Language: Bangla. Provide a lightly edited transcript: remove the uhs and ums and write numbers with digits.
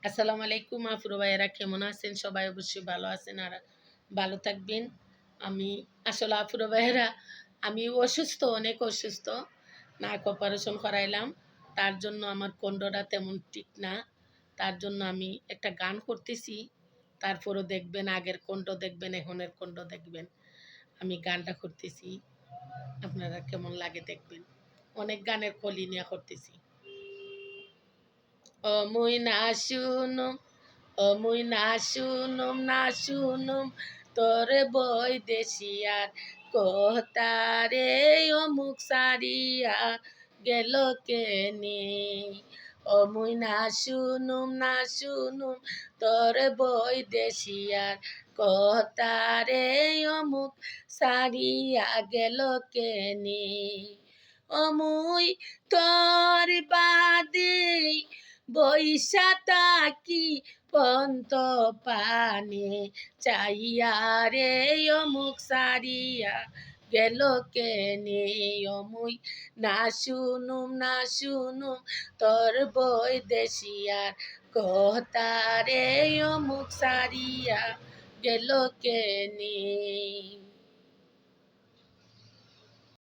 আসসালামু আলাইকুম আফরো ভাইয়েরা, কেমন আছেন? সবাই অবশ্যই ভালো আছেন আর ভালো থাকবেন। আমি আসলে আফরো ভাইয়েরা, আমি অসুস্থ, অনেক অসুস্থ। নাক অপারেশন করাইলাম। তার জন্য আমার কণ্ঠটা তেমন ঠিক না। তার জন্য আমি একটা গান করতেছি। তারপরও দেখবেন, আগের কণ্ঠ দেখবেন, এখনের কণ্ঠ দেখবেন। আমি গানটা করতেছি, আপনারা কেমন লাগে দেখবেন। অনেক গানের কলি নিয়ে করতেছি। ও মুই না শুনুম, ও মুই না শুনুম, না শুনুম তোরে বৈদেশিয়ার কোহতারে অমুক সারিয়া গেল কেনে। ও মুই না শুনুম, না শুনুম তোরে বৈদেশিয়ার কোহতারে অমুক সারিয়া গেল কেনে। ও মুই তোর বাদে বৈশা তাকি পন্ত পানে চাইয়া রে অমুক সারিয়া গেল কেনে। অমুই না শুনুম, না শুনুম তোর বৈদেশিয়ার কথা রে অমুক সারিয়া গেল কেনে।